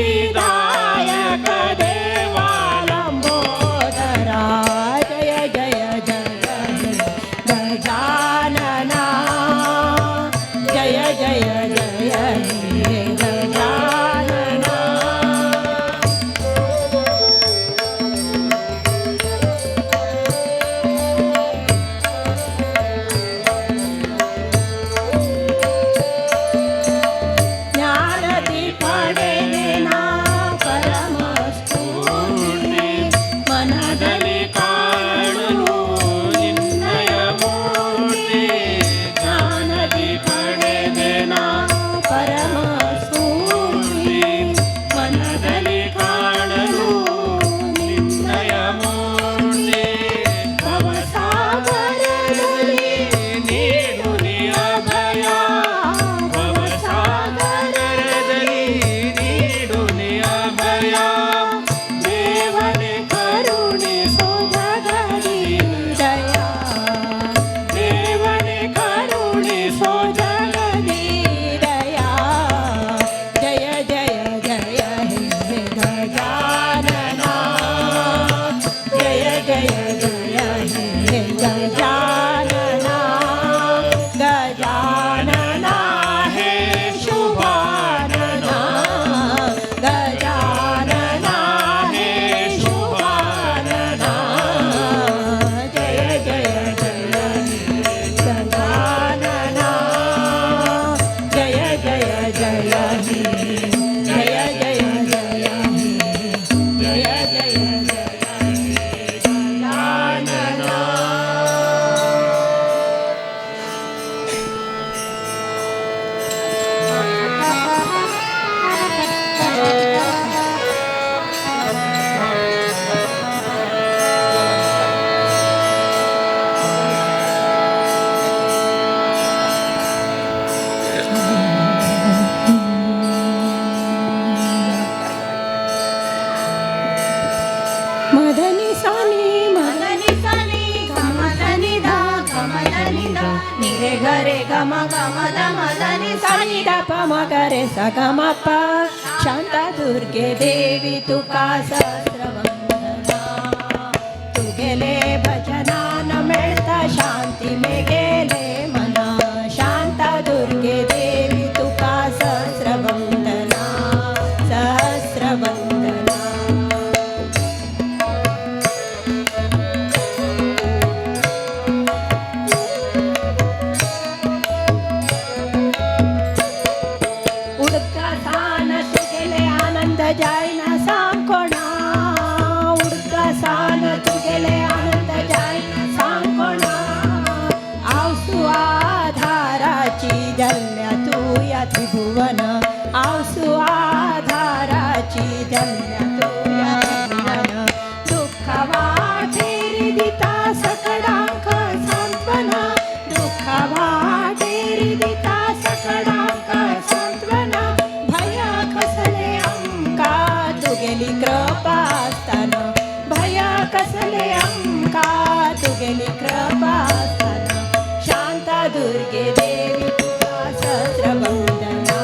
सिद्धिदायक देवा लंबोदरा जय जय जय गजानना जय जय जय हे गजानना गरे सगमप शांता दुर्गे देवी तुका सहस्रवंदना तू गेले भजनान मिळता शांती में गेले मना शांता दुर्गे देवी तुका सहस्रवंदना सहस्रवंदना जायना सांकोणा उडका सान तू गेले आनंद जायना सांकोणा आवसू आधाराची जल्ल्या तू या त्रिभुवन आवसू आधाराची जल्ल्या तू या त्रिभुवन दुःख वाटेरी दिता सकडांक सांत्वना दुःख वाटेरी दिता सकडांक सांत्वना भया कसले गेली कृपा असताना भया कसले अंका तू गेली कृपा असताना शांता दुर्गे देवी तुका सहस्रवंदना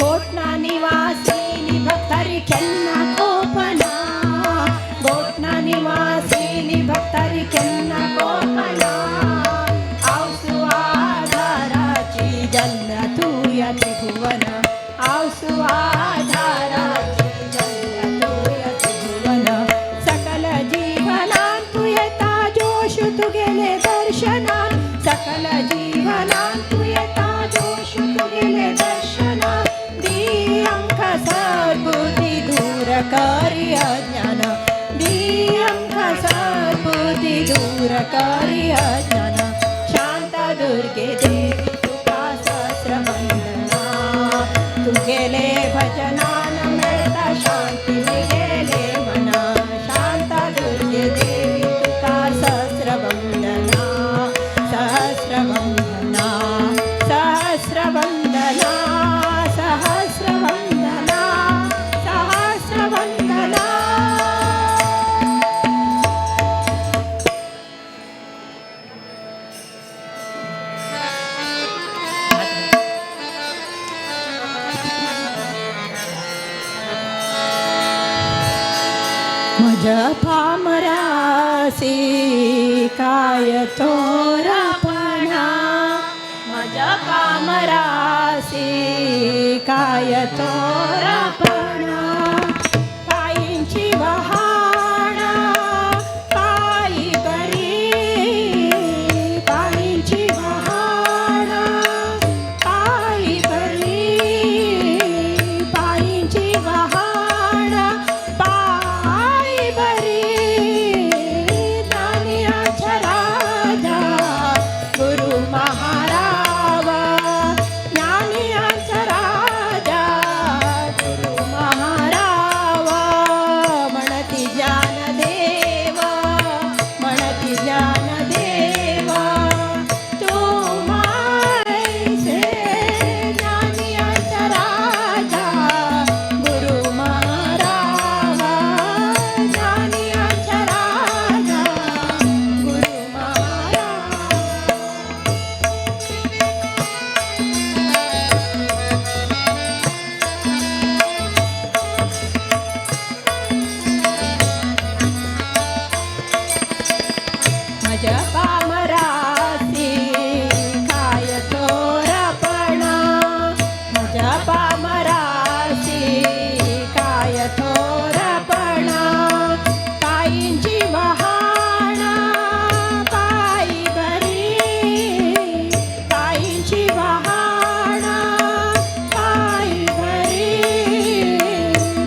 गोटना निवासिनी भक्तरी केन्ना कोपना गोटना निवासिनी भक्तरी केन्ना कोपना आवसू आधाराची जल्ल्या तू या त्रिभुवन आवसू आधाराची जल्ल्या तू या त्रिभुवन सकल जीवनान तू येता जोश तू गेले दर्शनान सकल जीवनान तू येता जोश तू गेले दर्शनान दियंक सद्बुद्धी दूर करी अज्ञान दियंक सद्बुद्धी दूर करी अज्ञान शांता दुर्गे देवी तुका सहस्रवंदना तू गेले भजनान मिळता शांती में गेले मना शांता दुर्गे देवी तुका सहस्रवंदना सहस्रवंदना सहस्रवंदना सहस्रवंदना माझ्या पामरासी काय थोरपणा, माझ्या पामरासी काय थोरपणा, पायींची वहाणा पायी बरी, पायींची वहाणा पायी बरी, पायींची वहाणा पायी बरी, ज्ञानियांचा राजा गुरु महाराव, ज्ञानियांचा राजा गुरु महाराव, म्हणती ज्ञानदेव, म्हणती ज्ञानदेव, तू मायसे ज्ञानियांचा राजा गुरु महाराव, ज्ञानियांचा राजा गुरु महाराव. माझ्या पामरासी काय थोरपणा, माझ्या पामरासी काय थोरपणा, पायींची वहाणा पायी बरी, पायींची वहाणा पायी बरी,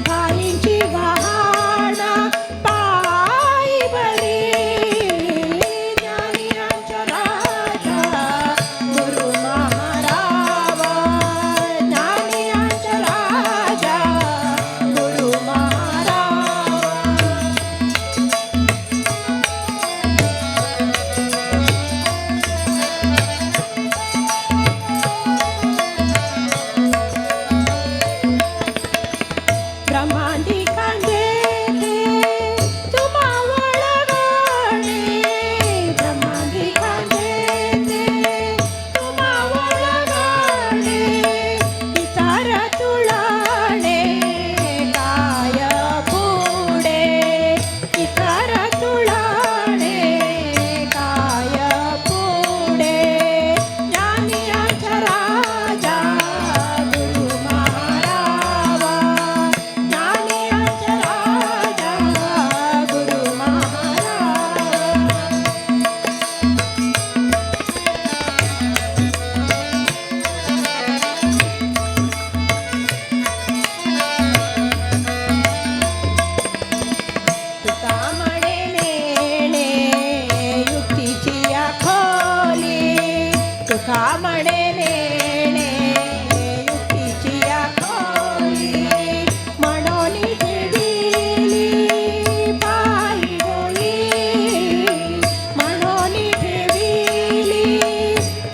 पायींची वहाणा पायी बरी, ज्ञानियांचा राजा गुरु महाराव, ज्ञानियांचा राजा गुरु महाराव. ब्रह्मांडी कांदे तुम्हा वळवणे, ब्रह्मांडी कांदे तुम्हा वळवणे, इतर तुळणे काय पुढे, इतर तुळणे काय पुढे, ज्ञानियांचा राजा गुरु महाराव, ज्ञानियांचा राजा गुरु महाराव. तुका म्हणे नेणे युक्तीची या खोली, तुका म्हणे नेणे युक्तीची या खोली, म्हणून ठेविली पायी डोई, म्हणून ठेविली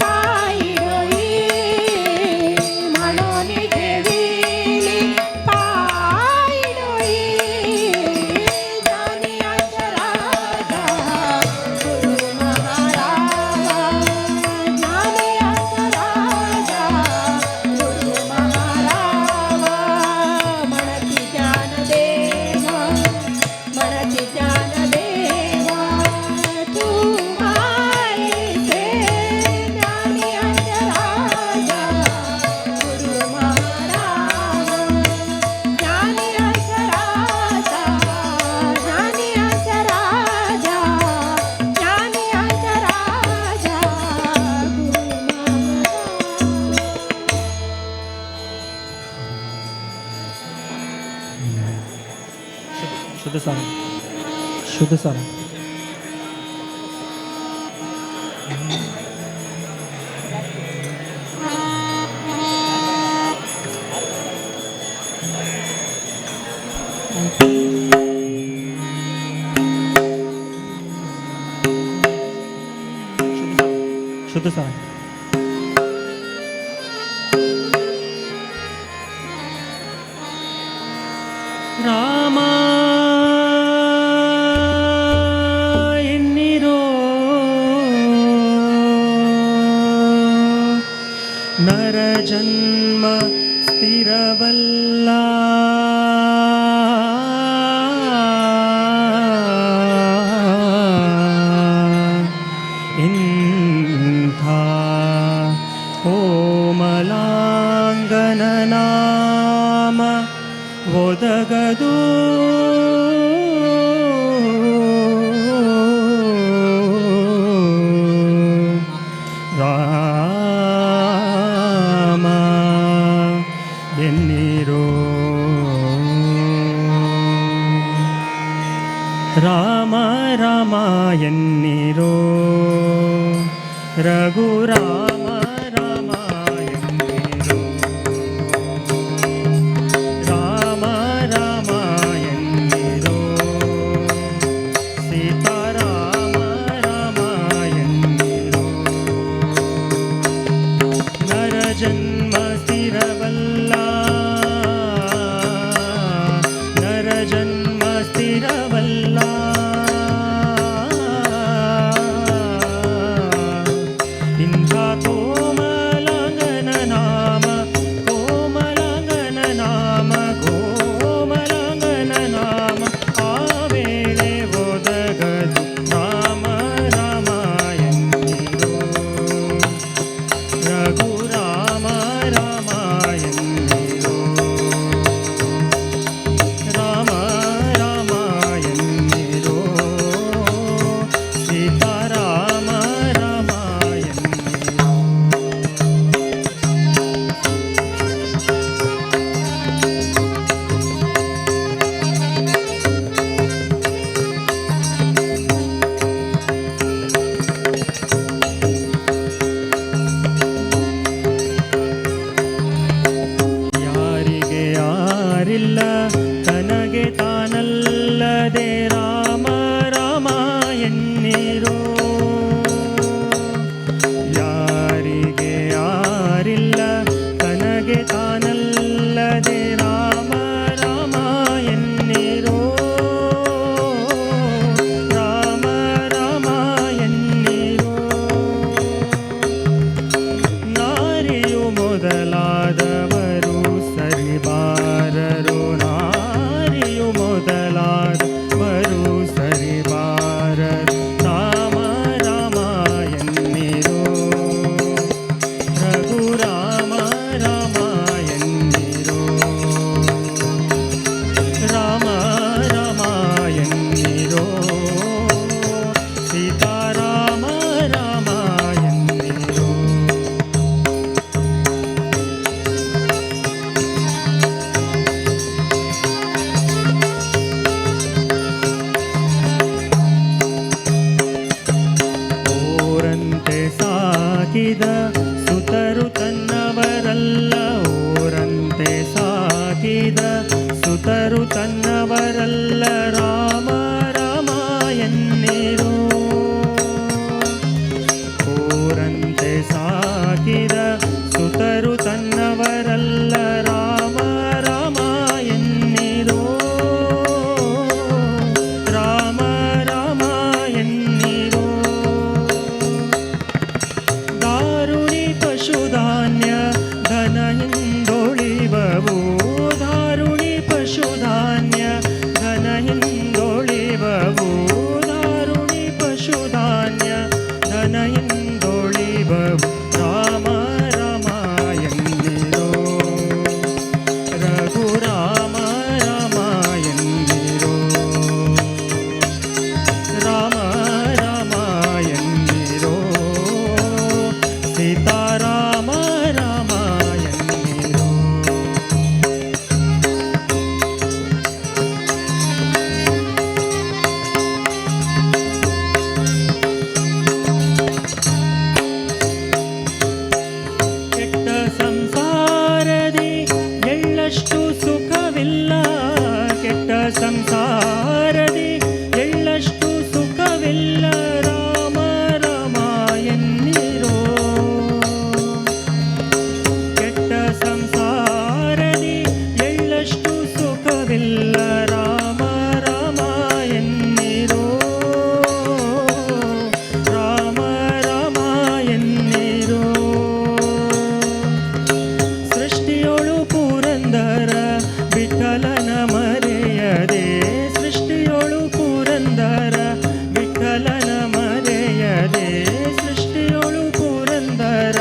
पायी डोई, म्हणून ठेविली पायी डोई, ज्ञानियांचा राजा गुरु महाराव, ज्ञानियांचा राजा गुरु महाराव, म्हणती ज्ञानदेव, म्हणती ज्ञानदेव, तू मायसे ज्ञानियांचा राजा गुरु महाराव, ज्ञानियांचा राजा, ज्ञानियांचा राजा, ज्ञानियांचा राजा गुरु महाराव. शुद्ध सारा, शुद्ध सारा. शुद्ध सारा. रामा ಎನ್ನಿರೋ ನರ ಜನ್ಮ ಸ್ಥಿರವಲ್ಲ ರಾಮ ರಾಮ ಎನ್ನಿರೋ ರಘುರಾಮ ರಾಮ ಎನ್ನಿರೋ ರಾಮ ರಾಮ ಎನ್ನಿರೋ ಸೀತಾರಾಮ ರಾಮ ಎನ್ನಿರೋ ನರ ಜನ್ಮ ಸ್ಥಿರವಲ್ಲ ನರ ಜನ್ಮ ಸ್ಥಿರವಲ್ಲ ಇಂಥ ಕೋಮಲಾಂಗನ ನಾಮ ಕೋಮಲಾಂಗನ ನಾಮ ಕೋಮಲಾಂಗನ ನಾಮ ಆ ವೇಳೆ ಒದಗದು ರಾಮ ರಾಮ ಎನ್ನಿರೋ ರಘುರಾಮ ರಾಮ ಎನ್ನಿರೋ ರಾಮ ರಾಮ ಎನ್ನಿರೋ ಸೀತಾರಾಮ ರಾಮ ಎನ್ನಿರೋ ಯಾರಿಗೆ ಯಾರಿಲ್ಲ ತನಗೆ ತಾನಲ್ಲದೆ ರಾಮ ರಾಮ ಎನ್ನಿರೋ ಯಾರಿಗೆ ಯಾರಿಲ್ಲ ತನಗೆ ತಾನಲ್ಲದೆ ರಾಮ ರಾಮ ಎನ್ನಿರೋ ರಾಮ ರಾಮ ಎನ್ನಿರೋ ನಾರಿಯು ಮೊದಲಾದವರು ಸರಿಬಾರರು ನಾರಿಯು ಮೊದಲಾದವರು ಸರಿಬಾರರು ರಾಮ ರಾಮ ಎನ್ನಿರೋ ರಘುರಾಮ ರಾಮ ಎನ್ನಿರೋ ರಾಮ ರಾಮ ಎನ್ನಿರೋ ಸೀತಾರಾಮ ರಾಮ ಎನ್ನಿರೋ ಓರಂತೆ ಸಾಕಿದ ಸುತರು ತನ್ನವರಲ್ಲ ಓರಂತೆ ಸಾಕಿದ ಸುತರು ತನ್ನವರಲ್ಲ ರಾಮ ರಾಮ ಎನ್ನಿರೋ ಓರಂತೆ ಸಾಕಿದ ಸುತರು ತನ್ನವರಲ್ಲ ರಾಮ ರಾಮ ಎನ್ನಿರೋ ರಾಮ ರಾಮ ಎನ್ನಿರೋ ದಾರುಣಿ ಪಶುಧಾನ್ಯ ಧನ ಹಿಂದೊಳಿವವು ದಾರುಣಿ ಪಶುಧಾನ್ಯ ಧನ ಹಿಂದೊಳಿವವು ದಾರುಣಿ ಪಶುಧಾನ್ಯ ಧನ ಹಿಂದೊಳಿವವು ರಾಮ ರಾಮ ಎನ್ನಿರೋ ರಘುರಾಮ ರಾಮ ಎನ್ನಿರೋ ರಾಮ ರಾಮ ಎನ್ನಿರೋ ಸೀತಾರಾಮ ರಾಮ ಎನ್ನಿರೋ ಕೆಟ್ಟ ಸಂಸಾರದಿ ಎಳ್ಳಷ್ಟು ಸುಖವಿಲ್ಲ ಕೆಟ್ಟ ಸಂಸಾರದಿ ಎಳ್ಳಷ್ಟು ಸುಖವಿಲ್ಲ ರಾಮ ರಾಮ ಎನ್ನಿರೋ ಕೆಟ್ಟ ಸಂಸಾರದಿ ಎಳ್ಳಷ್ಟು ಸುಖವಿಲ್ಲ ರಾಮ ರಾಮ ಎನ್ನಿರೋ ರಾಮ ರಾಮ ಎನ್ನಿರೋ ಸೃಷ್ಟಿಯೊಳು ಪುರಂದರ ವಿಠಲನ ಮರೆಯದೆ ಸೃಷ್ಟಿಯೊಳು ಪುರಂದರ ವಿಠಲನ ಮರೆಯದೆ ಸೃಷ್ಟಿಯೊಳು ಪುರಂದರ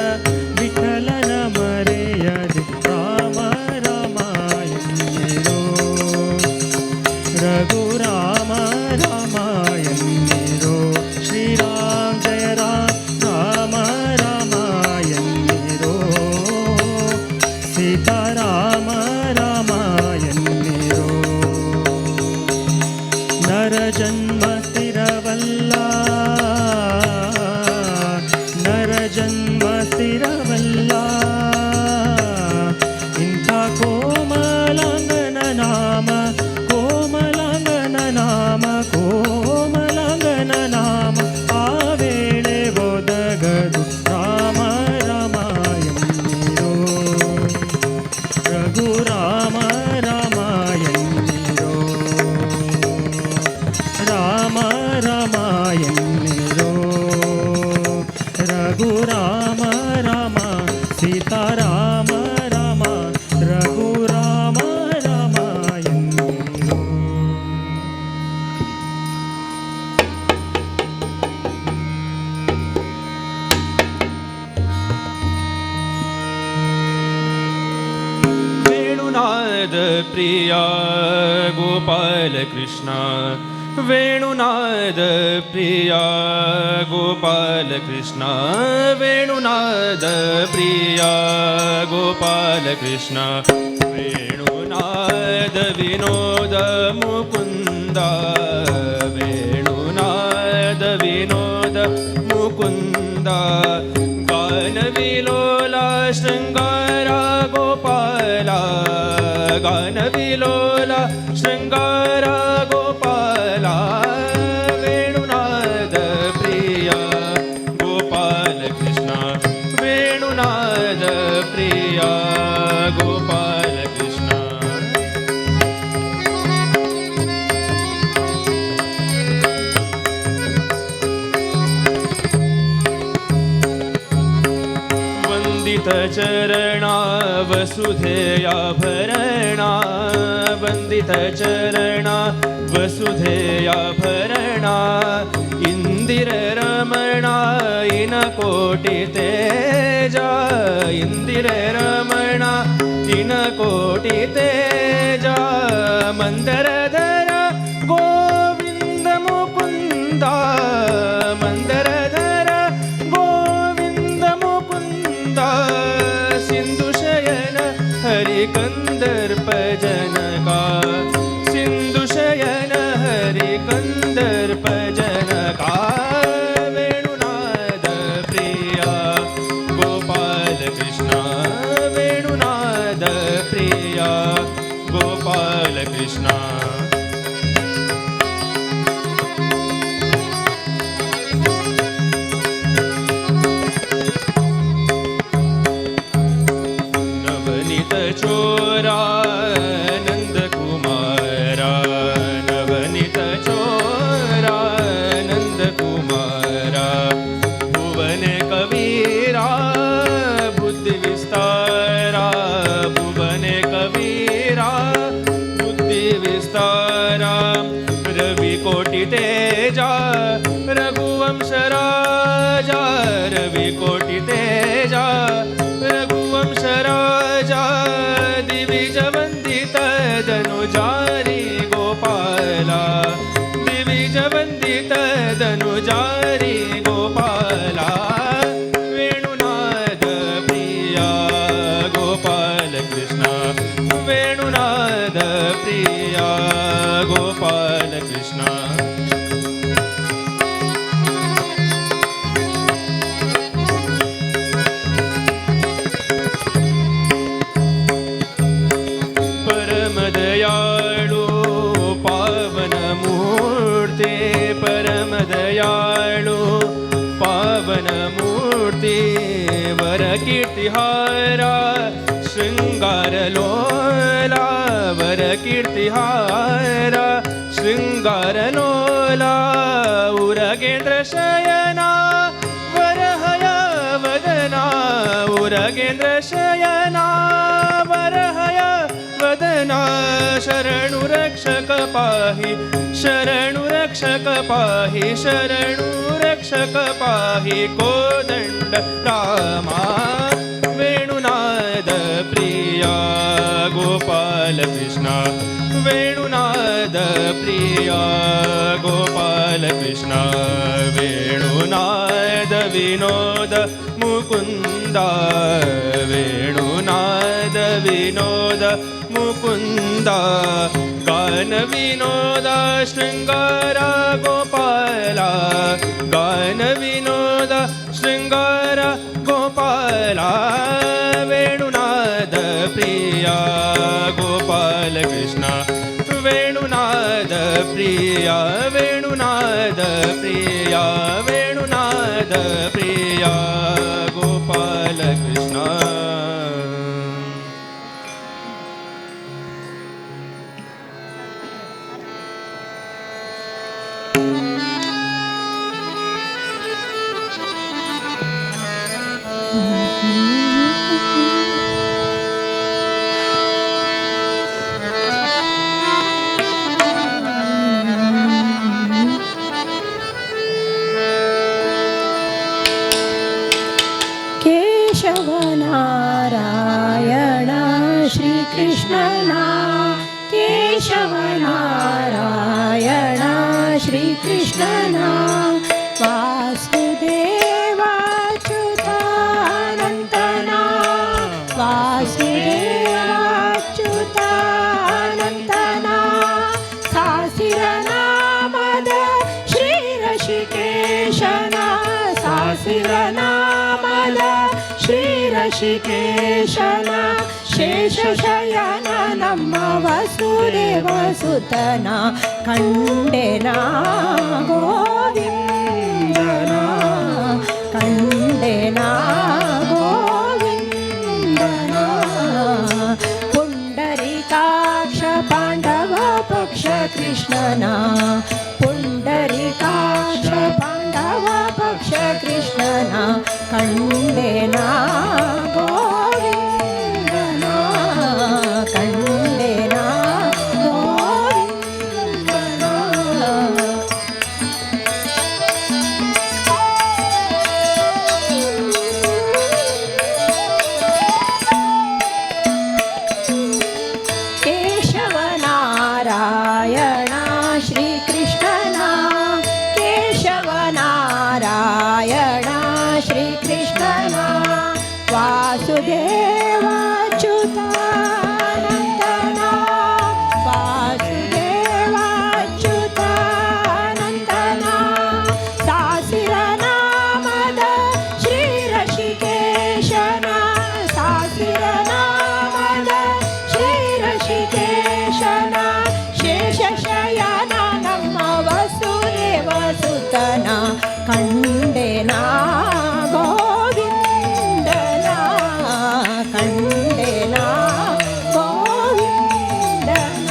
ವಿಠಲನ ಮರೆಯದೆ ರಾಮ ರಾಮ ಎನ್ನಿರೋ ಜನ್ಮ ಸ್ಥಿರವಲ್ಲ, ನರ ಜನ್ಮ ಸ್ಥಿರವಲ್ಲ. ಇಂಥ ಕೋಮಲಾಂಗನ ನಾಮ, ಕೋಮಲಾಂಗನ ನಾಮ, ಕೋಮಲಾಂಗನ ನಾಮ ಆ ವೇಳೆ ಒದಗದು ರಾಮ ರಾಮ ಎನ್ನಿರೋ, ರಘು ರಾಮ ರಾಮ ಎನ್ನಿರೋ, ರಾಮ ರಾಮ ಎನ್ನಿರೋ, ರಘು ರಾಮ ರಾಮ, ಸೀತಾರಾಮ ರಾಮ, ರಘು ರಾಮ ರಾಮ ಎನ್ನಿರೋ. ವೇಣುನಾದ ಪ್ರಿಯ ಗೋಪಾಲ ಕೃಷ್ಣ, ವೇಣುನಾದ ಪ್ರಿಯ ಗೋಪಾಲ ಕೃಷ್ಣ, ವೇಣುನಾದ ಪ್ರಿಯ ಗೋಪಾಲ ಕೃಷ್ಣ, ವೇಣುನಾದ ವಿನೋದ ಮುಕುಂದ, ವೇಣುನಾದ ವಿನೋದ ಮುಕುಂದ, ಗಾನ ವಿಲೋಲ ಶೃಂಗಾರ ಗೋಪಾಲ, ಗಾನ ವಿಲೋಲ ಶೃಂಗಾರ ಗೋಪಾಲ, ವೇಣುನಾದ ಪ್ರಿಯ ಗೋಪಾಲ ಕೃಷ್ಣ, ವೇಣುನಾದ ಪ್ರಿಯ ಗೋಪಾಲ ಕೃಷ್ಣ. ವಂದಿತ ಚರಣ ವಸುಧೇಯಾಭರಣ, ವಂದಿತ ಚರಣ ವಸುಧೇಯಾಭರಣ, ಇಂದಿರ ರಮಣ ಇನ ಕೋಟಿ ತೇಜ, ಇಂದಿರ ರಮಣ ಇನ ಕೋಟಿ ತೇಜ, ಮಂದರಧರ ಗೋವಿಂದ ಮುಕುಂದ, ಮಂದರಧರ ಗೋವಿಂದ ಮುಕುಂದ, ಸಿಂಧು ಶಯನ ಹರಿ ಕಂದರ್ಪ ಜನಕ, ಸಿಂಧು ಶಯನ ಹರಿ ಕಂದರ್ಪ ಜನಕ, ವೇಣುನಾದ ಪ್ರಿಯ ಗೋಪಾಲ ಕೃಷ್ಣ, ವೇಣುನಾದ ಪ್ರಿಯ ಗೋಪಾಲ ಕೃಷ್ಣ. ನವನಿತ ಚೋರ ನಂದ ಕುಮಾರ, ನವನಿತ ಚೋರ ನಂದ ಕುಮಾರ, ಭುವನ ಕವೀರ ಬುದ್ಧಿ ವಿಸ್ತಾರ, ಭುವನ ಕವೀರ ಬುದ್ಧಿ ವಿಸ್ತಾರ, ರವಿ ಕೋಟಿ ತೇಜ ರಘುವಂಶ ರಾಜ, ರವಿ ಕೋಟಿ ತೇಜ ರಘುವಂಶ ರಾಜ, ದಿವಿಜ ವಂದಿತ ಧನುಜಾರಿ ಗೋಪಾಲ, ದಿವಿಜ ವಂದಿತ ಧನುಜಾರಿ ಗೋಪಾಲ, ವೇಣುನಾದ ಪ್ರಿಯ ಗೋಪಾಲ ಕೃಷ್ಣ, ವೇಣುನಾದ ಪ್ರಿಯ ಗೋಪಾಲ ಕೃಷ್ಣ. परमदयाळु पावन मूर्ति, परमदयाळु पावन मूर्ति, वर कीर्तिहारा शृंगार लोला, वर कीर्तिहारा शृंगार लोला, उरगेंद्र शयना वरहय वदना, उरगेंद्र शयना वरहय वदना, शरणु रक्षक पाहि, शरणु रक्षक पाहि, शरणु रक्षक पाहि, कोदंड रामा, वेणुनाद प्रिया गोपाल कृष्ण, वेणुनाद प्रिया गोपाल कृष्ण, वेणुनाद विनोद मुकुंद, वेणुनाद विनोद मुकुन्द गान विनोद शृङ्गार गोपाला गान विनोद शृङ्गार गोपाला वेणुनाद प्रिया गोपाल कृष्ण वेणुनाद प्रिया वेणुनाद प्रिया वेणुनाद प्रिया गोपाल कृष्ण केशवनारायण श्रीकृष्णना केशवनारायण श्रीकृष्णना वासुदेवाच्युतानन्तना वासुदेवाच्युतानन्तना सासिरनामद श्रीरषिकेशना सासिरनामद ಶ್ರೀರಷಿಕೇಶನ ಶೇಷಶಯನ ನಮ್ಮ ವಸುದೇವಸುತನ ಕಂಡೆನ ಗೋವಿಂದನ ಕಂಡೆನ ಗೋವಿಂದನ ಪುಂಡರೀಕಾಕ್ಷ ಪಾಂಡವ ಪಕ್ಷ ಕೃಷ್ಣನ ಪುಂಡರೀಕಾಕ್ಷ ಪಾಂಡವ ಪಕ್ಷ ಕೃಷ್ಣನ ಕಂಡೆನ ಗೋವಿಂದನ ಕಂಡೆನ ಗೋವಿಂದನ ಕೇಶವನಾರಾಯಣ ಶ್ರೀಕೃಷ್ಣನ ಕೇಶವನಾರಾಯಣ ಶ್ರೀಕೃಷ್ಣನ ವಾಸುದೇವಾಚ್ಯುತಾನಂದನ ವಾಸುದೇವಾಚ್ಯುತಾನಂದನ ಸಾಸಿರನಾಮದ ಶ್ರೀರಷಿಕೇಶನ ಸಾಸಿರನಾಮದ ಶ್ರೀರಷಿಕೇಶನ ಶೇಷಶಯನ ನಮ್ಮ ವಸುದೇವಸುತನ ಕಂಡೆನ ಗೋವಿಂದನ ಕಂಡೆನ ಗೋವಿಂದನ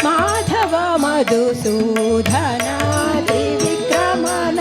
ಮಾಧವ ಮಧುಸೂದನ ತ್ರಿವಿಕ್ರಮನ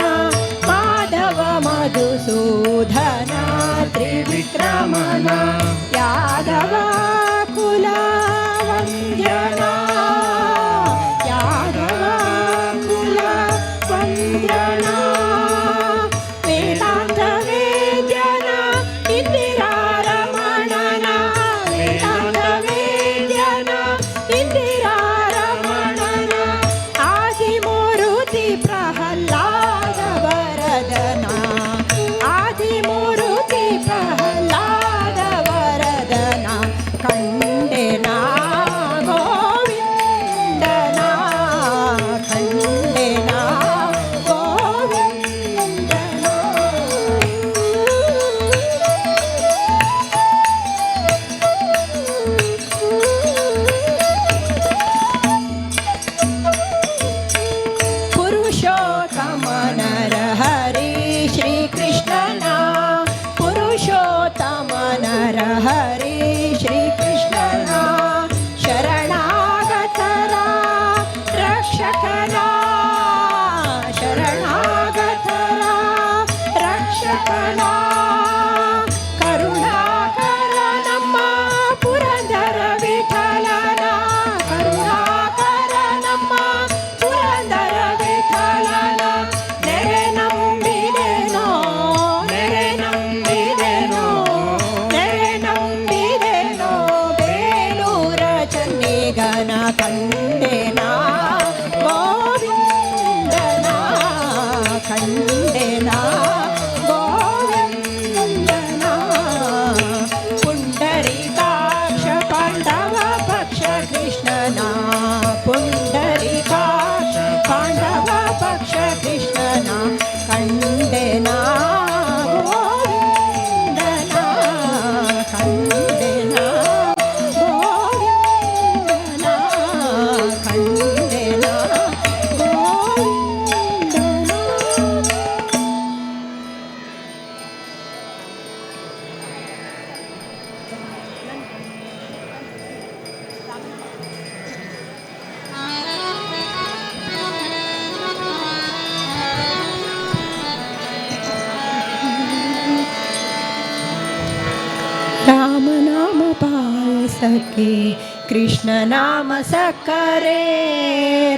ಕಂಡೆನ ಗೋವಿಂದನ ಪುಂಡರೀಕಾಕ್ಷ ಪಾಂಡವ ಪಕ್ಷ ಕೃಷ್ಣನ ಪುಂಡರೀಕಾಕ್ಷ ಪಾಂಡವ ಪಕ್ಷ ಕೃಷ್ಣನ ಕಂಡೆನ ಗೋವಿಂದನ ಕಂಡೆನ ಗೋವಿಂದನ ಕಂಡೆನ ಗೋವಿಂದನ. ರಾಮ ನಾಮ ಪಾಯಸಕ್ಕೆ ಕೃಷ್ಣ ನಾಮ ಸಕ್ಕರೆ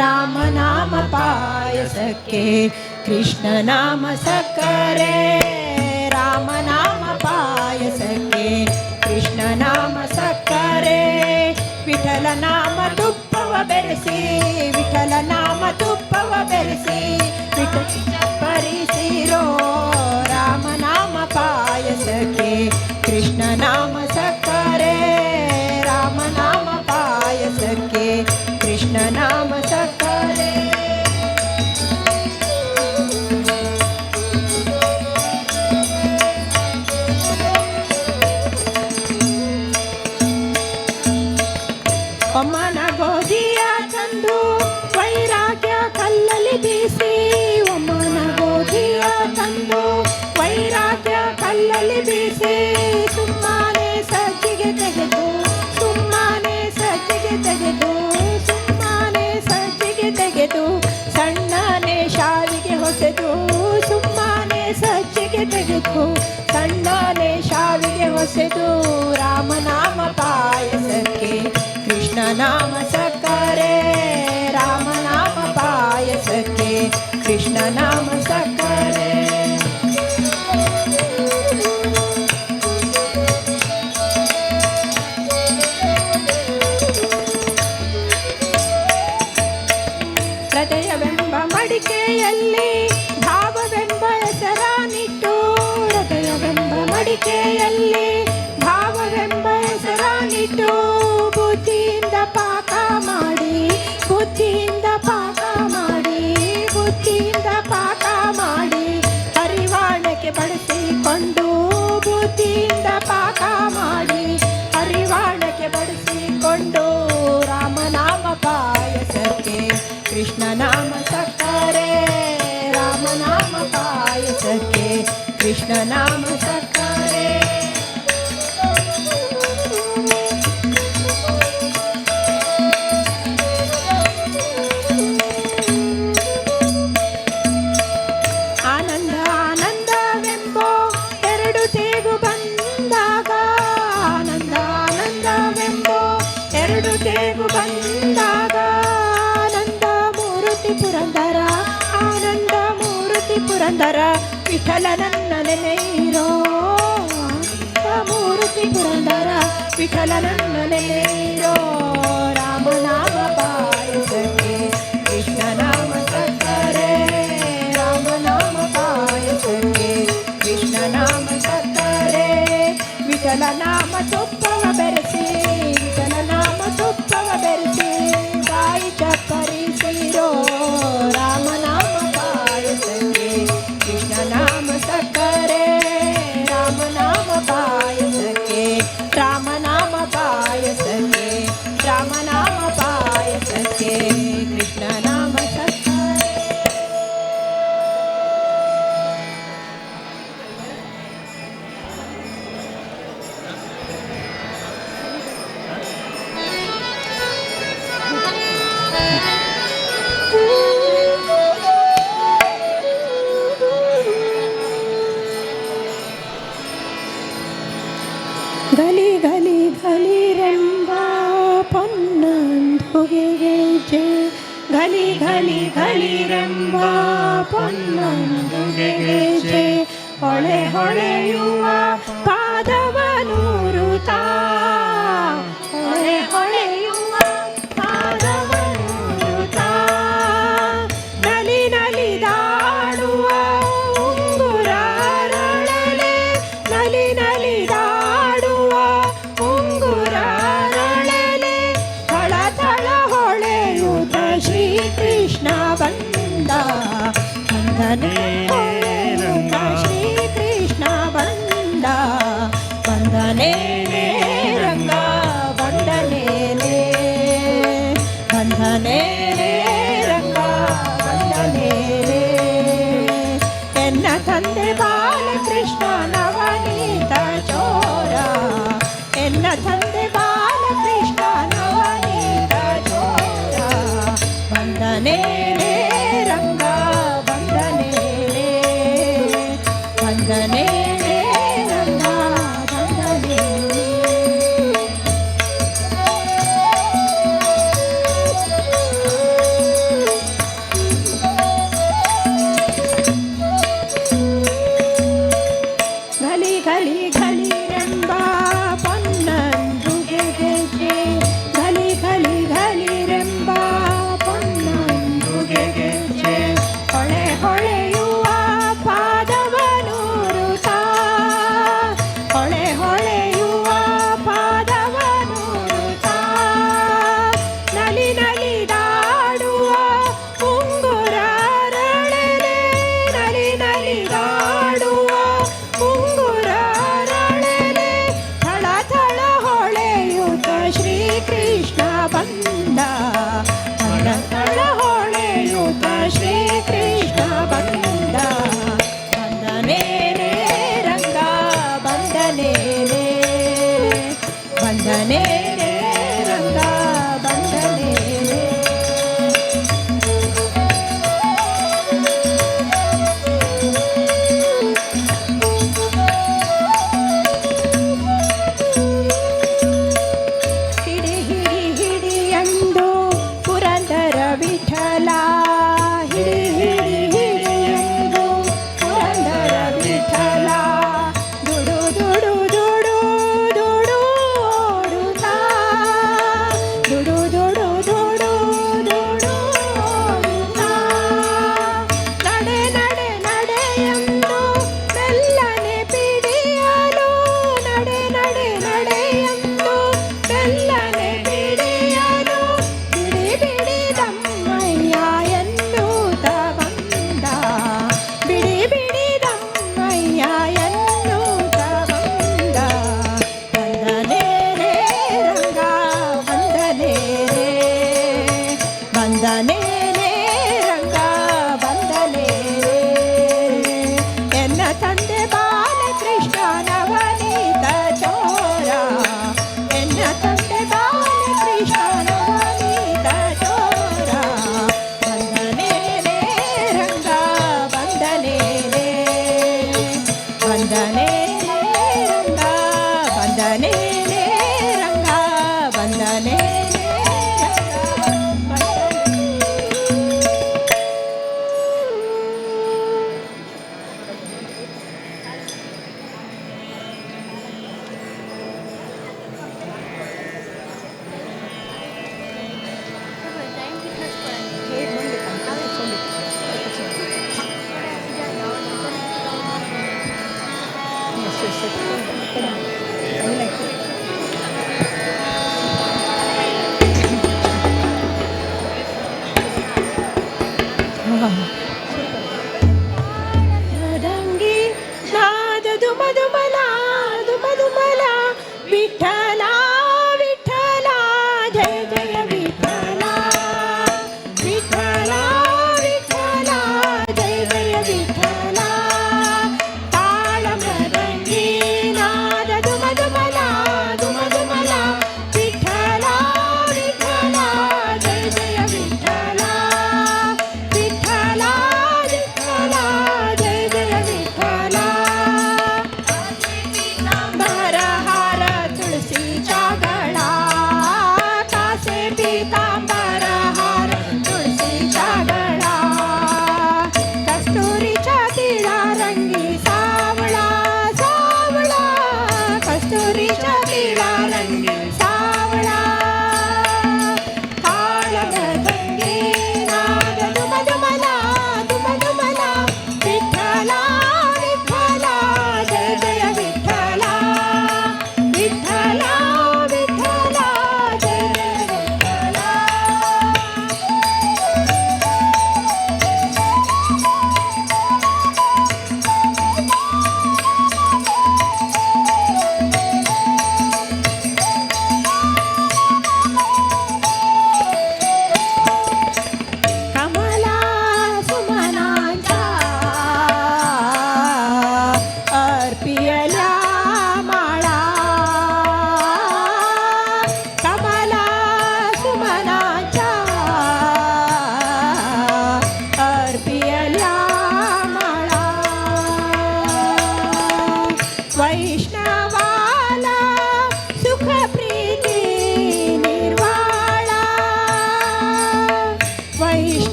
ರಾಮ ನಾಮ ಪಾಯಸಕ್ಕೆ ಕೃಷ್ಣ ನಾಮ ಸಕ್ಕರೆ ರಾಮ ನಾಮ ಪಾಯಸಕ್ಕೆ ಕೃಷ್ಣ ನಾಮ ಸಕ್ಕರೆ ವಿಠಲ ನಾಮ ತುಪ್ಪವ ಬೆರೆಸಿ ವಿಠಲ ನಾಮ ತುಪ್ಪವ ಬೆರೆಸಿ ಪರಿಸಿರೋ ರಾಮ ನಾಮ ಪಾಯಸಕ್ಕೆ ಕೃಷ್ಣ ನಾಮ ಸಕ್ಕರೆ ರಾಮ ನಾಮ ಪಾಯಸಕ್ಕೆ ಕೃಷ್ಣ ನಾಮ ಸಕ್ಕರೆ. ಒಮ್ಮನ ಗೋಧಿಯ ತಂದು ವೈರಾಗ್ಯ ಕಲ್ಲಲ್ಲಿ ಬೀಸಿ ಒಮ್ಮನ ಗೋಧಿಯ ತಂದು ವೈರಾಗ್ಯ ಕಲ್ಲಲ್ಲಿ ಬೀಸಿ ಸುಮ್ಮನೆ ಸಜ್ಜಿಗೆ ತೆಗೆದು ಸುಮ್ಮನೆ ಸಜ್ಜಿಗೆ ತೆಗೆದು ಸುಮ್ಮನೆ ಸಜ್ಜಿಗೆ ತೆಗೆದು ಸಣ್ಣನೆ ಶಾವಿಗೆ ಹೊಸೆದು ಸುಮ್ಮನೆ ಸಜ್ಜಿಗೆ ತೆಗೆದು ಸಣ್ಣನೆ ಶಾವಿಗೆ ಹೊಸೆದು ರಾಮನಾಮ ಪಾಯಸಕ್ಕೆ ಕೃಷ್ಣ ನಾಮ ಸಕ್ಕರೆ ರಾಮನಾಮ ಪಾಯಸಕ್ಕೆ ಕೃಷ್ಣ ನಾಮ ಸಕ್ಕರೆ. ಹೃದಯವೆಂಬ ಮಡಿಕೆಯಲ್ಲಿ ಭಾವವೆಂಬ ಹೆಸರಾನಿಟ್ಟು ಹೃದಯವೆಂಬ ಮಡಿಕೆಯಲ್ಲಿ ಭಾವವೆಂಬ ಹೆಸರಾನಿಟ್ಟು ಬುದ್ಧಿಯಿಂದ ಪಾಕ ಮಾಡಿ ಬುದ್ಧಿಯಿಂದ ಪಾಕ ಮಾಡಿ ಬುದ್ಧಿಯಿಂದ ಪಾಕ ಮಾಡಿ ಹರಿವಾಣಕ್ಕೆ ಬಳಸಿಕೊಂಡು ಬುದ್ಧಿಯಿಂದ ಪಾಕ ಮಾಡಿ ಹರಿವಾಣಕ್ಕೆ ಬಳಸಿಕೊಂಡು ರಾಮನಾಮ ಪಾಯಸಕ್ಕೆ ಕೃಷ್ಣ ನಾಮ ಸಕ್ಕರೆ ರಾಮನಾಮ ಪಾಯಸಕ್ಕೆ ಕೃಷ್ಣ ನಾಮ ಸಕ್ಕರೆ. ಆನಂದ ಆನಂದವೆಂಬೋ ಎರಡು ತೇಗು ಬಂದಾಗ ಆನಂದ ಆನಂದವೆಂಬೋ ಎರಡು ತೇಗು ಬಂದಾಗ ಆನಂದ ಮೂರ್ತಿ ಪುರಂದರ ಆನಂದ ಮೂರ್ತಿ ಪುರಂದರ ವಿಠಲ ನನ್ನ ನೆನೆಯಿರೋ ಮೂರ್ತಿ ಪುರಂದರ ವಿಠಲ ನನ್ನ ನೆನೆಯಿರೋ ರಾಮನಾಮ ಪಾಯಸಕ್ಕೆ ಕೃಷ್ಣ ನಾಮ ಸಕ್ಕರೆ ರಾಮನಾಮ ಪಾಯಸಕ್ಕೆ ಕೃಷ್ಣ ನಾಮ ಸಕ್ಕರೆ ವಿಠಲ ನಾಮ ತುಪ್ಪವ ಬೆರೆಸಿ ವಿಠಲ ನಾಮ ತುಪ್ಪವ ಬೆರೆಸಿ ಕಾಯಿ ಚಕ್ಕರಿಸಿರೋ ರಾಮನಾಮ ಪಾಯಸಕ್ಕೆ ಕೃಷ್ಣ ನಾಮ ಸಕ್ಕರೆ ರಾಮನಾಮ ಪಾಯಸಕ್ಕೆ ರಾಮನಾಮ ಪಾಯಸಕ್ಕೆ ರಾಮನಾಮ ಪಾಯಸಕ್ಕೆ ಕೃಷ್ಣ ನಾಮ ಸಕ್ಕರೆ. ಗಲಿ ಗಲಿ ಗಲಿರೆಂಬ ಪೊನ್ನಂದುಗೆ ಗೆಜ್ಜೆ ಗಲಿ ಗಲಿ ಗಲಿರೆಂಬ ಪೊನ್ನಂದುಗೆ ಗೆಜ್ಜೆ ಹೊಳೆ ಹೊಳೆಯುವ ಪಾದವನೂರುತ್ತಾ ಹೊಳೆ ಹೊಳೆಯುವ ಪಾದವನೂರುತ್ತಾ ನಲಿ ನಲಿದಾಡುವ ರಂಗ ಶ್ರೀಕೃಷ್ಣ ಬಂದ ಬಂದನೆ ರಂಗ ಬಂದನೆ ಬಂದನೆ ರಂಗ ಬಂದನೆ ಎನ್ನ ತಂದೆ ಬಾಲಕೃಷ್ಣ ನವನೀತ ಚೋರ ಎನ್ನ ತಂದೆ ಬಾಲಕೃಷ್ಣ ನವನೀತ ಚೋರ ಬಂದನೆ ರಂಗ ಬಂದನೆ ಬಂದನೆ ರಂಗ ಬಂದನೆ ಗಲಿ ಗಲಿ ಗಲಿರೆಂಬ ಪೊನ್ನಂದುಗೆ ಗೆಜ್ಜೆ ಗಲಿ ಗಲಿ ಗಲಿರೆಂಬ ಪೊನ್ನಂದುಗೆ ಗೆಜ್ಜೆ ಹೊಳೆ ಹೊಳೆಯುವ ಪಾದವನೂರುತ್ತಾ ಹೊಳೆ ಹೊಳೆಯುವ ಪಾದವನೂರುತ್ತಾ ನಲಿ ನಲಿದಾಡುವ ಉಂಗುರರಳೆಲೆ ನಲಿ ನಲಿದಾಡುವ ಉಂಗುರರಳೆಲೆ ಥಳ ಥಳ ಹೊಳೆಯುತ್ತ ಶ್ರೀಕೃಷ್ಣ ಬಂದ ಥಳ ಥಳ ಹೊಳೆಯುತ್ತ ಶ್ರೀಕೃಷ್ಣ ಬಂದ ಬಂದನೆ ರಂಗ ಬಂದನೆ ಬಂದನೆ ರಂಗ ಬಂದನೆ ಹಿಡಿ ಹಿಡಿ ಹಿಡಿ ಎಂದು ಪುರಂದರ ವಿಠಲ ಹಿಡಿ ಹಿಡಿ ಹಿಡಿ ಎಂದು ಪುರಂದರ ವಿಠಲ ದುಡು ದುಡು ದುಡು ದುಡು ಓಡುತ್ತಾ ದುಡು ದುಡು ದುಡು ದುಡು ಓಡುತ್ತಾ ನಡೆ ನಡೆ ನಡೆ ಎಂದು ಮೆಲ್ಲನೆ ಪಿಡಿಯಲು ನಡೆ ನಡೆ ನಡೆ ಎಂದು ಮೆಲ್ಲನೆ ಪಿಡಿಯಲು ಬಿಡಿ ಬಿಡಿದಮ್ಮಯ್ಯ ಎನ್ನುತ್ತ ಬಂದ ಬಿಡಿ ಬಿಡಿದಮ್ಮಯ್ಯ ಎನ್ನುತ್ತ ಬಂದ ಬಂದನೆ ರಂಗ ಬಂದನೆ ಬಂದನೆ ರಂಗ ಬಂದನೆ ಎನ್ನ ತಂದೆ ಬಾಲಕೃಷ್ಣ ನವನೀತ ಚೋರ ಎನ್ನ ತಂದೆ ಬಾಲಕೃಷ್ಣ ನವನೀತ ಚೋರ ಬಂದನೆ ರಂಗ ಬಂದನೆ ಬಂದನೆ ರಂಗ ಬಂದನೆ ರಂಗ ಬಂದನೆ ರಂಗಿ ನಾದ ದುಮ ದುಮಲ ದುಮ ದುಮಲ ವಿಠಲ ವಿಠಲ ಜಯ ಜಯ ವಿಠಲ ವಿಠಲ ವಿಠಲ ಜಯ ಜಯ ವಿಠಲ ತಾಳ ಮರಂಗಿ ನಾದ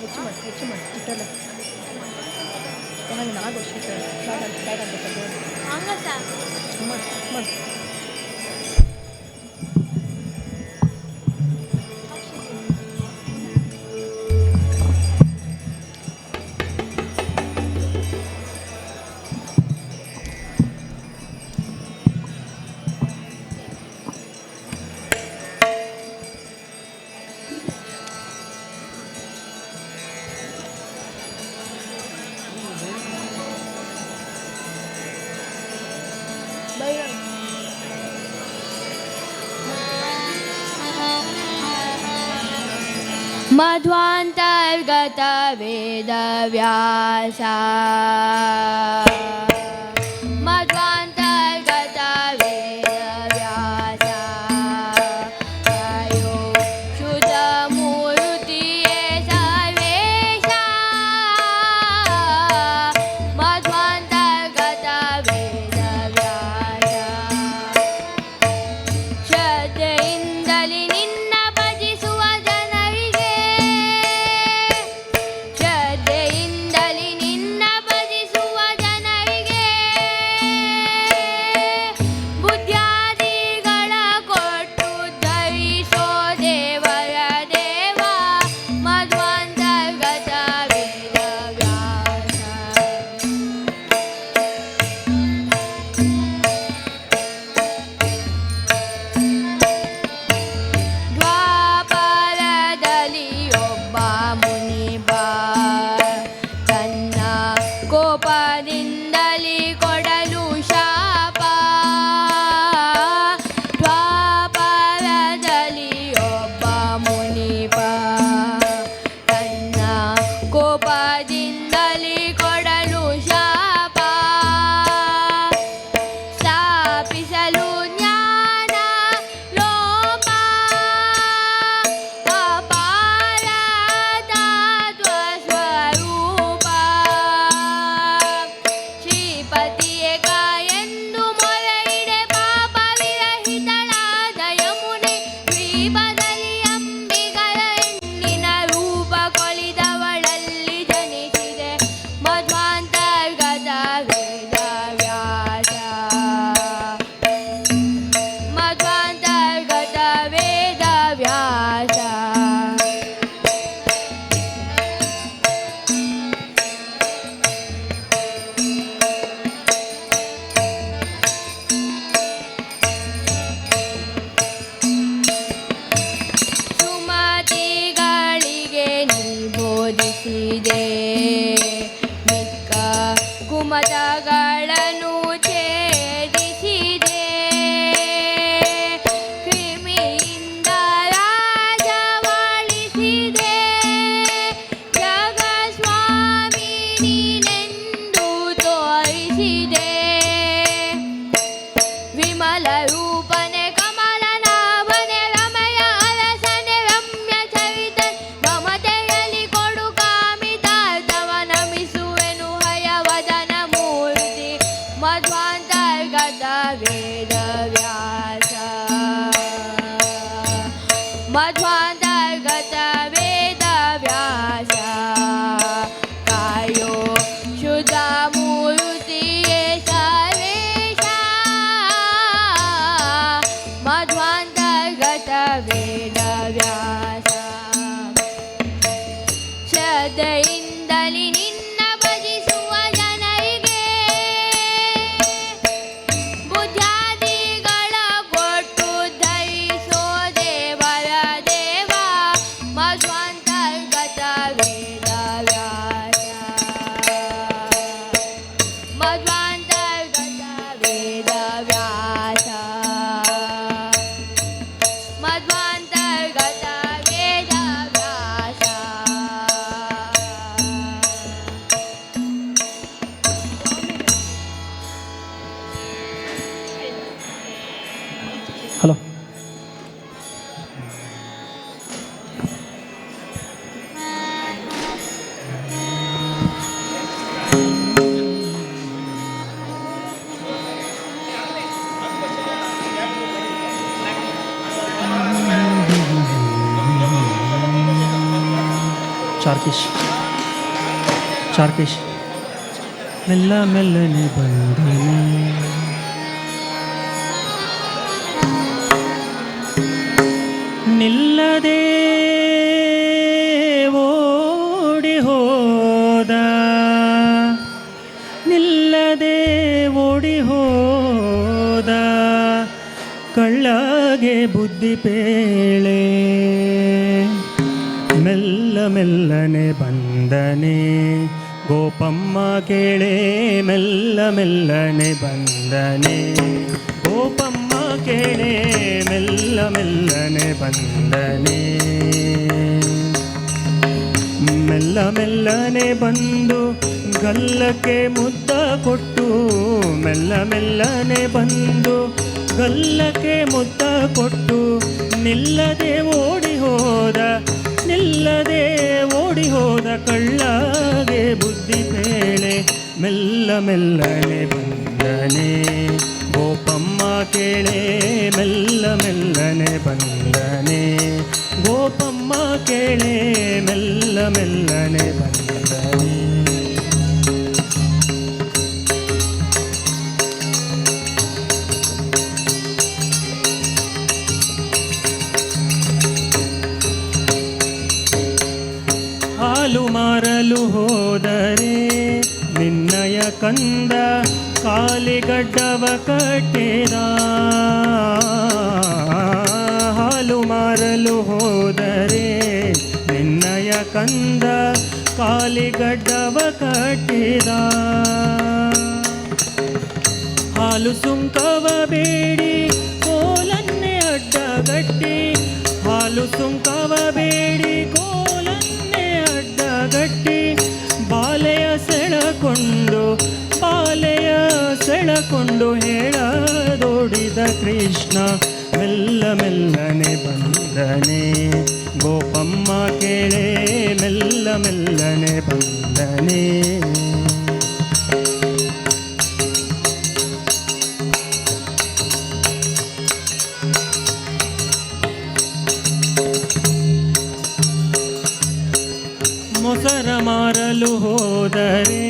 ಹೆಚ್ಚು ಮಾಡಿ ಇಟ್ಟಲ್ಲ ನನಗೆ ನಾಲ್ಕು ವರ್ಷ ಹಂಗ ಸರ್ ಮಾಡಿ ಮಧ್ವಾಂತರ್ಗತ ವೇದ ವ್ಯಾಸ ಮಧ್ವಾಂತರ್ಗತ ವೇದ ವ್ಯಾಸ ಅಯೋ ಶುದ್ಧ ಮೂರ್ತಿಯೇ ಸರ್ವೇಶ ಮಧ್ವಾಂತರ್ಗತ ವೇದ ವ್ಯಾಸ ಶ್ರದ್ಧೆಯಿಂದಲಿ ನಿನ್ನ ಭಜಿಸುವ ಜನರಿಗೆ ಶ್ರದ್ಧೆಯಿಂದಲಿ ನಿನ್ನ ಭಜಿಸುವ ಜನರಿಗೆ ಬುದ್ಧ್ಯಾದಿಗಳ ಕೊಟ್ಟು ಧರಿಸೋ ದೇವರ ದೇವ ಮಧ್ವಾಂತರ್ಗತ ವೇದ ವ್ಯಾಸ ದ್ವಾಪರದಲ್ಲಿ ಒಬ್ಬ ಮುನಿಬ ತನ್ನ ಕೋಪದಿಂದಲಿ ಕೊಡಲು ಶಾಪ ದ್ವಾಪರದಲ್ಲಿ ಒಬ್ಬ ಮುನಿಬ ತನ್ನ ಕೋಪದಿಂದಲಿ ಕೊಡಲು ಶಾಪ ಸ್ಥಾಪಿಸಲು ಜ್ಞಾನ ಲೋಪ ಅಪಾರ ತತ್ವ ಸ್ವರೂಪ ಶ್ರೀಪತಿಯೇ ಎಂದು ಮೊರೆಯಿಡೆ ಪಾಪ ವಿರಹಿತಳಾದ ಯಮುನೆ ದ್ವೀಪದಲ್ಲಿ ಅಂಬಿಗರ ಹೆಣ್ಣಿನ ರೂಪ ಕೊಳಿದವಳಲ್ಲಿ ಜನಿಸಿದೆ ಮಧ್ವಾಂತರ್ಗತ ವೇದ ವ್ಯಾಸ ಮಧ್ವಾಂತರ್ಗತ ವೇದ ವ್ಯಾಸ ಸುಮತಿಗಳಿಗೆ ನೀ ಬೋಧಿಸಿದೆ ಮಿಕ್ಕ ಕುಮತಗಳನ್ನು ಛೇದಿಸಿದೆ ಕ್ರಿಮಿಯಿಂದ ರಾಜವಾಳಿಸಿದೆ ಜಗಸ್ವಾಮಿ ನೀನೆಂದು ತೋರಿಸಿದೆ ವಿಮಲ ರೂಪನೆ ಕಮಲನಾಭನೆ ರಮಯ ಅರಸನೆ ರಮ್ಯ ಚರಿತನ್ ಮಮತೆಯಲ್ಲಿ ಕೊಡು ಕಾಮಿತಾರ್ಥವ ನಮಿಸುವೆನು ಹಯವದನ ಮೂರ್ತಿ ಮಧ್ವಾಂತರ್ಗತ ವೇದ ವ್ಯಾಸ ಮಧ್ವಾಂತರ್ಗತ ವೇದ ವ್ಯಾಸ ಕಾಯೋ ಶುದ್ಧ ಮೂರ್ತಿಯೇ ಸರ್ವೇಶ ಮಧ್ವಾಂತರ್ಗತ ವೇದ ವ್ಯಾಸ ಶ್ರದ್ಧೆಯಿಂದಲಿ ನಿನ್ನ ಭಜಿಸುವ ಜನರಿಗೆ ಬುದ್ಧ್ಯಾದಿಗಳ ಕೊಟ್ಟು ಧರಿಸೋ ದೇವರ ದೇವ ಮಧ್ವಾಂತರ್ಗತ ವೇದ ವ್ಯಾಸ ಮಧ್ವಾಂತರ್ಗತ ವೇದ ವ್ಯಾಸ ಮಧ್ವಾಂತರ್ಗತ ವೇದ ವ್ಯಾಸ ಹಲೋ ಚಾರ್ಕಿಶ್ ಚಾರ್ಕಿಶ್ ಮೆಲ್ಲ ಮೆಲ್ಲನೆ ಬಂದನೆ ನಿಲ್ಲದೆ ಓಡಿ ಹೋದ ನಿಲ್ಲದೆ ಓಡಿ ಹೋದ ಕಳ್ಳಗೆ ಬುದ್ಧಿ ಪೇಳೆ ಮೆಲ್ಲ ಮೆಲ್ಲನೆ ಬಂದನೆ ಗೋಪಮ್ಮ ಕೇಳೆ ಮೆಲ್ಲ ಮೆಲ್ಲನೆ ಬಂದನೆ ಗೋಪಮ್ಮ ಕೇಳೆ ಮೆಲ್ಲ ಮೆಲ್ಲನೆ ಬಂದನೆ ಮೆಲ್ಲ ಮೆಲ್ಲನೆ ಬಂದು ಗಲ್ಲಕ್ಕೆ ಮುದ್ದ ಕೊಟ್ಟು ಮೆಲ್ಲ ಮೆಲ್ಲನೆ ಬಂದು ಗಲ್ಲಕ್ಕೆ ಮುದ್ದ ಕೊಟ್ಟು ನಿಲ್ಲದೆ ಓಡಿ ಹೋದ ನಿಲ್ಲದೆ ಓಡಿ ಹೋದ ಕಳ್ಳಗೆ ಬುದ್ಧಿ ಪೇಳೆ ಮೆಲ್ಲ ಮೆಲ್ಲನೆ ಬಂದನೆ ಗೋಪಮ್ಮ ಕೇಳೆ ಮೆಲ್ಲ ಮೆಲ್ಲನೆ ಬಂದನೆ ಗೋಪಮ್ಮ ಕೇಳೆ ಮೆಲ್ಲ ಮೆಲ್ಲನೆ ಬಂದನೆ ಹಾಲು ಮಾರಲು ಹೋದರೆ ನಿನ್ನಯ ಕಂದ ಕಾಲಿಗಡ್ಡವ ಕಟ್ಟಿದ ಹಾಲು ಮಾರಲು ಹೋದರೆ ನಿನ್ನಯ ಕಂದ ಕಾಲಿಗಡ್ಡವ ಕಟ್ಟಿದ ಹಾಲು ಸುಂಕವ ಬೇಡಿ ಕೋಲನ್ನೇ ಅಡ್ಡಗಟ್ಟಿ ಹಾಲು ಸುಂಕವ ಬೇಡಿ ಕೋಲನ್ನೇ ಅಡ್ಡಗಟ್ಟಿ ಬಾಲೆಯ ಸೆಳಕೊಂಡು ಹೇಳದೋಡಿದ ಕೃಷ್ಣ ಮೆಲ್ಲ ಮೆಲ್ಲನೆ ಬಂದನೆ ಗೋಪಮ್ಮ ಕೇಳೆ ಮೆಲ್ಲ ಮೆಲ್ಲನೆ ಬಂದನೆ ಮೊಸರ ಮಾರಲು ಹೋದರೆ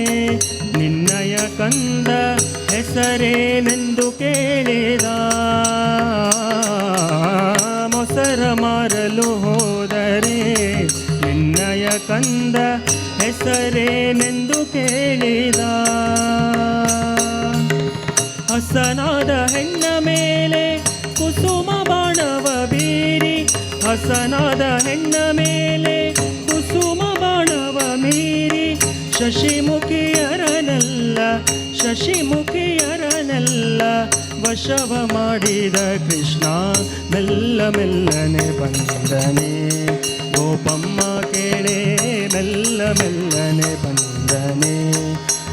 ನಿನ್ನಯ ಕಂದ ಹೆಸರೇನೆಂದು ಕೇಳಿದ ಮೊಸರ ಮಾರಲು ಹೋದರೆ ನಿನ್ನಯ ಕಂದ ಹೆಸರೇನೆಂದು ಕೇಳಿದ ಹಸನಾದ ಹೆಣ್ಣ ಮೇಲೆ ಕುಸುಮ ಬಾಣವ ಬೀರಿ ಹಸನಾದ ಹೆಣ್ಣ ಮೇಲೆ ಕುಸುಮ ಬಾಣವ ಮೀರಿ ಶಶಿಮುಖಿಯರನೆಲ್ಲ ವಶವ ಮಾಡಿದ ಕೃಷ್ಣ ಮೆಲ್ಲ ಮೆಲ್ಲನೆ ಬಂದನೆ ಗೋಪಮ್ಮ ಕೇಳೆ ಮೆಲ್ಲ ಮೆಲ್ಲನೆ ಬಂದನೆ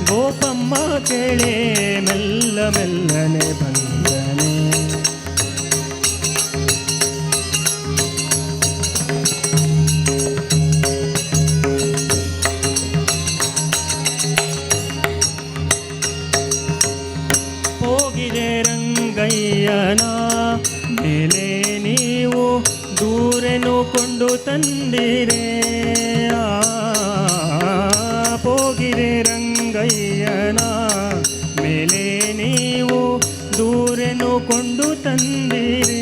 ಗೋಪಮ್ಮ ಕೇಳೆ ಮೆಲ್ಲ ಮೆಲ್ಲನೆ ಬಂದನೆ ಹೋಗಿದೆ ರಂಗಯ್ಯನ ಮೇಲೆ ನೀವು ದೂರೆನು ಕೊಂಡು ತಂದಿರೆ ಹೋಗಿದೆ ರಂಗಯ್ಯನ ಮೇಲೆ ನೀವು ದೂರೆನು ಕೊಂಡು ತಂದಿರೆ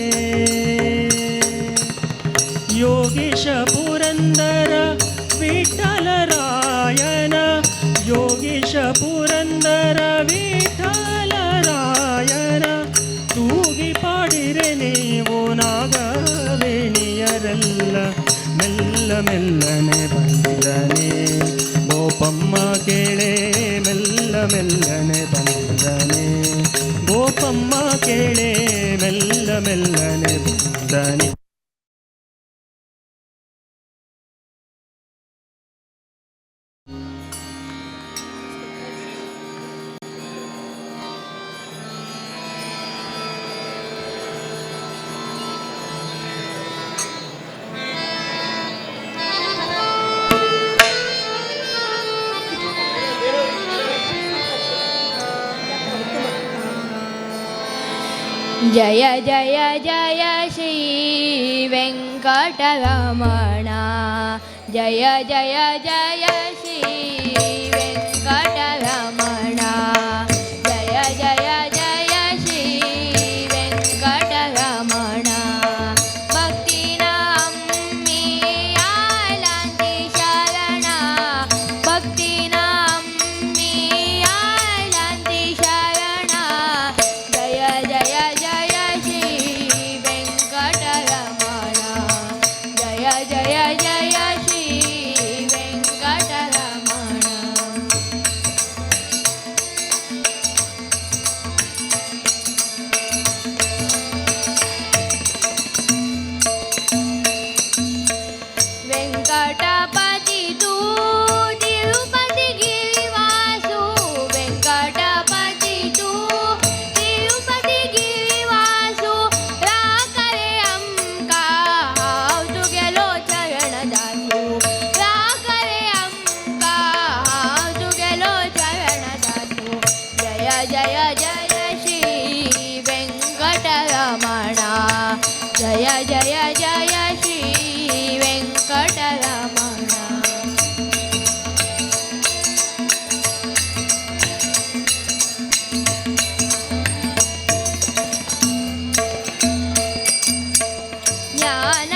ಯೋಗೀಶ ಪುರಂದರ ವಿಠಲರಾಯನ ಯೋಗೀಶ ಪುರಂದರ ವಿಠಲರಾಯನ ತೂಗಿ ಪಾಡಿರೆ ನೀವು ನಾಗವೇಣಿಯರೆಲ್ಲ ಮೆಲ್ಲ ಮೆಲ್ಲನೆ ಬಂದನೆ ಗೋಪಮ್ಮ ಕೇಳೆ ಮೆಲ್ಲ ಮೆಲ್ಲನೆ ಬಂದನೆ ಗೋಪಮ್ಮ ಕೇಳೆ ಮೆಲ್ಲ ಮೆಲ್ಲನೆ ಬಂದನೆ जय जय जय श्री वेङ्कटरमण ಜಯ ಜಯ ಜಯ ಶ್ರೀ ವೆಂಕಟರಮಣ ಜಯ ಜಯ ಜಯ ಶ್ರೀ ವೆಂಕಟರಮಣ ಭಕ್ತಿನ ಅಮ್ಮಿಯಾಲಂತಿ ಶರಣ ಭಕ್ತಿನ ಅಮ್ಮಿಯಾಲಂತಿ ಶರಣ ಜಯ ಜಯ ಜಯ ಶ್ರೀ ವೆಂಕಟರಮಣ ಜಯ ಜಯ ಜಯ ಶ್ರೀ ವೆಂಕಟರಮಣ ವೆಂಕಟಪತಿ ತೂ ತಿರುಪತಿ ಗಿರಿವಾಸು ವೆಂಕಟಪತಿ ತೂ ತಿರುಪತಿ ಗಿರಿವಾಸು ರಾಕರೆ ಅಂಕ ಹಾವುದು ಗೆಲೋ ಚರಣದಾಸು ರಾಕರೆ ಅಂಕ ಹಾವುದು ಗೆಲೋ ಚರಣದಾಸು ಜಯ ಜಯ ಜಯ ಶ್ರೀ ವೆಂಕಟರಮಣ ಜಯ ಜಯ ಜಯ ಶ್ರೀ ವೆಂಕಟರಮಣ ಜ್ಞಾನ